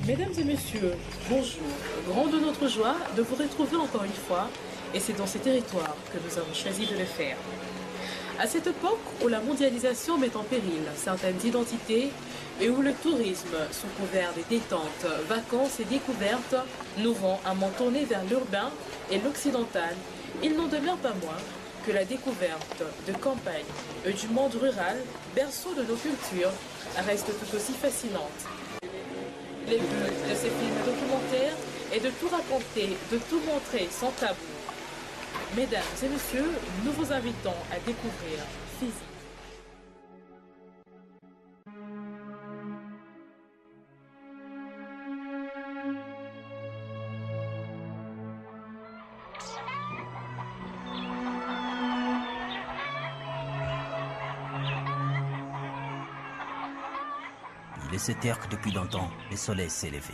Mesdames et messieurs, bonjour. Grande de notre joie de vous retrouver encore une fois, et c'est dans ces territoires que nous avons choisi de le faire. À cette époque où la mondialisation met en péril certaines identités et où le tourisme, sous couvert des détentes, vacances et découvertes, nous rend un monde tourné vers l'urbain et l'occidental, il n'en demeure pas moins que la découverte de campagne et du monde rural, berceau de nos cultures, reste tout aussi fascinante. Les buts de ces films documentaires est de tout raconter, de tout montrer sans tabou. Mesdames et messieurs, nous vous invitons à découvrir Fizi. Il est 7 heures que depuis longtemps, le soleil s'est levé.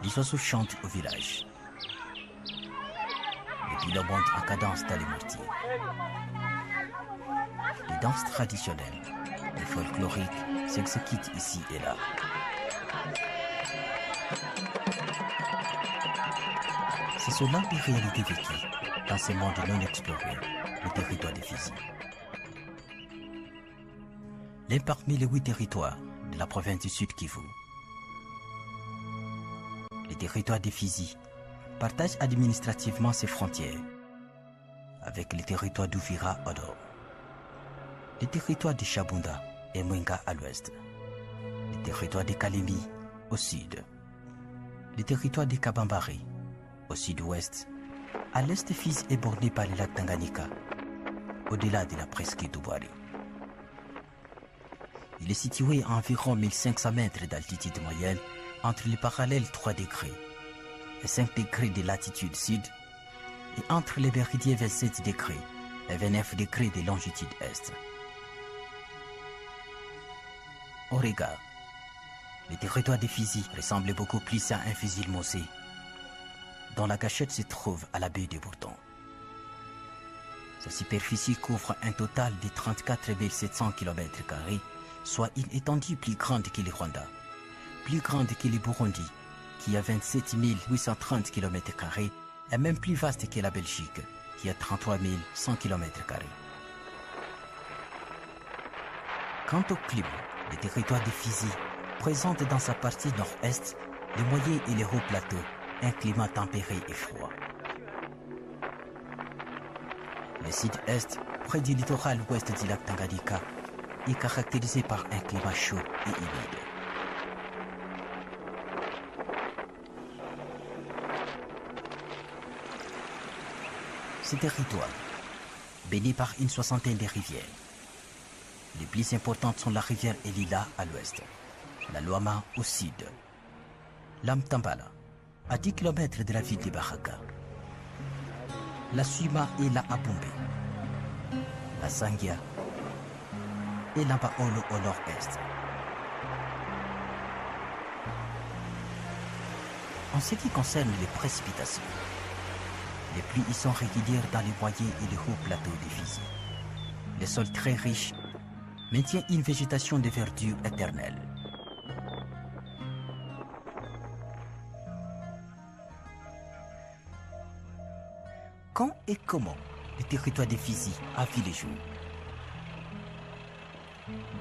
Les oiseaux chantent au village. Les pilons montent en cadence dans les mortiers. Les danses traditionnelles et folkloriques s'exécutent ici et là. C'est cela une réalité vécue dans ce monde non exploré, le territoire de Fizi. L'un parmi les 8 territoires de la province du Sud Kivu. Le territoire de Fizi partage administrativement ses frontières avec le territoire d'Uvira au nord, le territoire de Chabunda et Mwenga à l'ouest, le territoire de Kalemi au sud, le territoire de Kabambari au sud-ouest. À l'est, Fizi est bordé par le lac Tanganyika, au-delà de la presqu'île d'Ubwari. Il est situé à environ 1500 mètres d'altitude moyenne entre les parallèles 3 degrés et 5 degrés de latitude sud et entre les méridiens 27 degrés et 29 degrés de longitude est. Au regard, le territoire de Fizi ressemble beaucoup plus à un fusil moussé dont la gâchette se trouve à la baie de Bourton. Sa superficie couvre un total de 34 700 km², soit une étendue plus grande que le Rwanda, plus grande que le Burundi, qui a 27 830 km², et même plus vaste que la Belgique, qui a 33 100 km². Quant au climat, le territoire de Fizi présente dans sa partie nord-est, les moyens et les hauts plateaux, un climat tempéré et froid. Le sud-est, près du littoral ouest du lac Tanganyika, est caractérisé par un climat chaud et humide. Ce territoire, baigné par une soixantaine de rivières. Les plus importantes sont la rivière Elila à l'ouest, la Luama au sud, l'Amtambala à 10 km de la ville de Baraka, la Suima et la Abombe, la Sangia et l'Ambaolo au nord-est. En ce qui concerne les précipitations, les pluies y sont régulières dans les moyens et les hauts plateaux de Fizi. Le sol très riche maintient une végétation de verdure éternelle. Quand et comment le territoire de Fizi a vu les jours?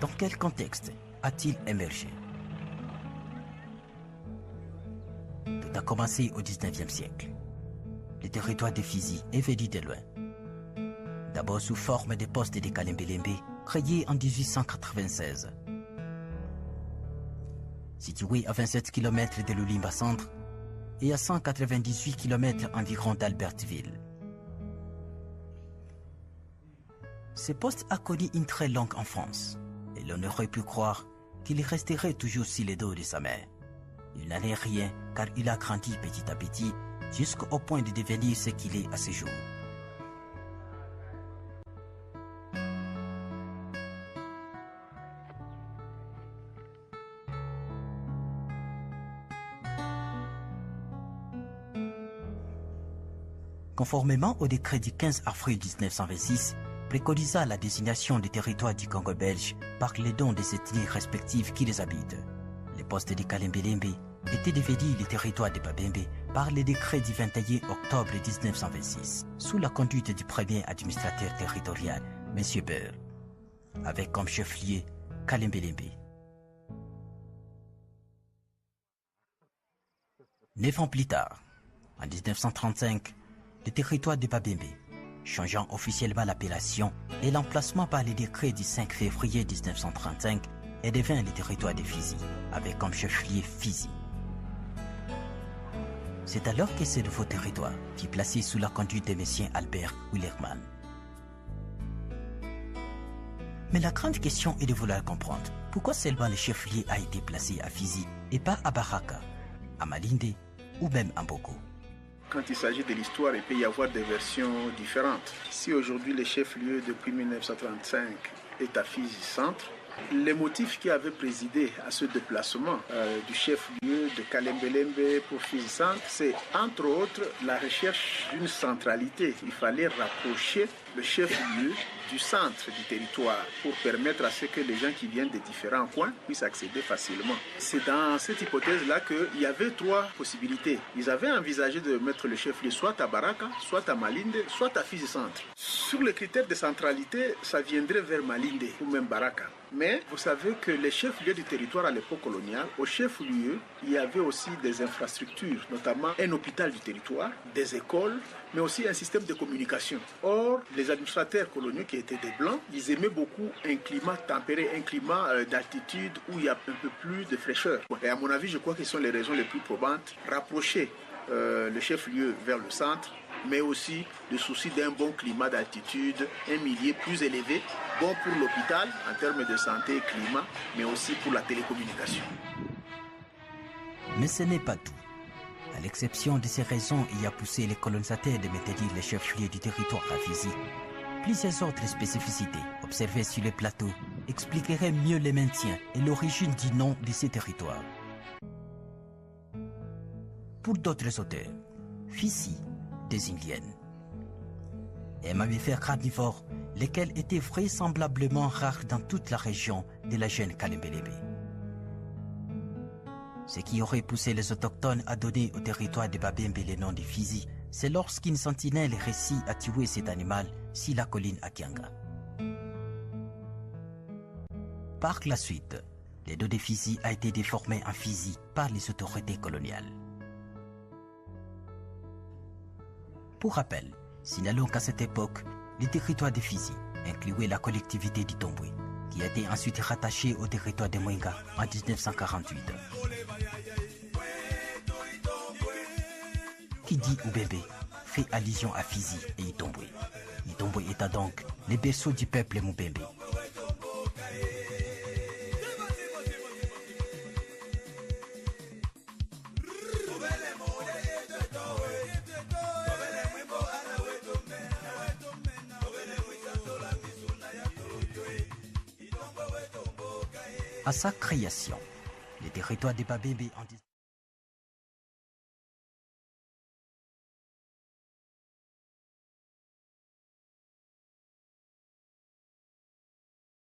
Dans quel contexte a-t-il émergé? Tout a commencé au XIXe siècle. Le territoire de Fizi est venu de loin. D'abord sous forme de postes de Kalembelembe, créés en 1896. Situé à 27 km de l'Olimba Centre et à 198 km environ d'Albertville. Ce poste a connu une très longue enfance et l'on aurait pu croire qu'il resterait toujours sur les dos de sa mère. Il n'en est rien car il a grandi petit à petit jusqu'au point de devenir ce qu'il est à ce jour. Conformément au décret du 15 avril 1926, préconisa la désignation des territoires du Congo belge par les noms des ethnies respectives qui les habitent. Les postes de Kalembelembe étaient devenus les territoires de Babembe par le décret du 21 octobre 1926, sous la conduite du premier administrateur territorial, M. Beur, avec comme chef-lieu Kalembelembe. 9 ans plus tard, en 1935, le territoire de Babembe, changeant officiellement l'appellation et l'emplacement par le décret du 5 février 1935, est devenu le territoire de Fizi, avec comme chef-lieu Fizi. C'est alors que ce nouveau territoire fut placé sous la conduite de M. Albert Willerman. Mais la grande question est de vouloir comprendre pourquoi seulement le chef-lieu a été placé à Fizi et pas à Baraka, à Malinde ou même à Mboko. Quand il s'agit de l'histoire, il peut y avoir des versions différentes. Si aujourd'hui le chef-lieu depuis 1935 est à Fizi Centre, les motifs qui avaient présidé à ce déplacement du chef-lieu de Kalembelembe pour Fizi Centre, c'est entre autres la recherche d'une centralité. Il fallait rapprocher le chef-lieu du centre du territoire pour permettre à ce que les gens qui viennent des différents coins puissent accéder facilement. C'est dans cette hypothèse-là qu'il y avait 3 possibilités. Ils avaient envisagé de mettre le chef-lieu soit à Baraka, soit à Malinde, soit à Fizi Centre. Sur les critères de centralité, ça viendrait vers Malinde ou même Baraka. Mais vous savez que les chefs-lieux du territoire à l'époque coloniale, au chef-lieu, il y avait aussi des infrastructures, notamment un hôpital du territoire, des écoles, mais aussi un système de communication. Or, les administrateurs coloniaux qui étaient des Blancs, ils aimaient beaucoup un climat tempéré, un climat d'altitude où il y a un peu plus de fraîcheur. Et à mon avis, je crois que ce sont les raisons les plus probantes. Rapprocher le chef-lieu vers le centre, mais aussi le souci d'un bon climat d'altitude, un milieu plus élevé, bon pour l'hôpital en termes de santé et climat, mais aussi pour la télécommunication. Mais ce n'est pas tout. À l'exception de ces raisons qui a poussé les colonisateurs de maintenir les chefs-lieux du territoire à Fizi, plusieurs autres spécificités observées sur les plateaux expliqueraient mieux le maintien et l'origine du nom de ces territoires. Pour d'autres auteurs, Fizi désigne l'hyène, un mammifère carnivore, lequel était vraisemblablement rare dans toute la région de la jeune Kalembelembe. Ce qui aurait poussé les autochtones à donner au territoire de Babembe le nom de Fizi, c'est lorsqu'une sentinelle réussit à tuer cet animal sur la colline Akianga. Par la suite, le nom de Fizi a été déformé en Fizi par les autorités coloniales. Pour rappel, signalons qu'à cette époque, le territoire de Fizi incluait la collectivité d'Itombwe, qui a été ensuite rattachée au territoire de Mwenga en 1948. Qui dit Ubembe fait allusion à Fizi et Itombwe. Itombwe étant donc le berceau du peuple Mubembe. À sa création, le territoire de Babembe en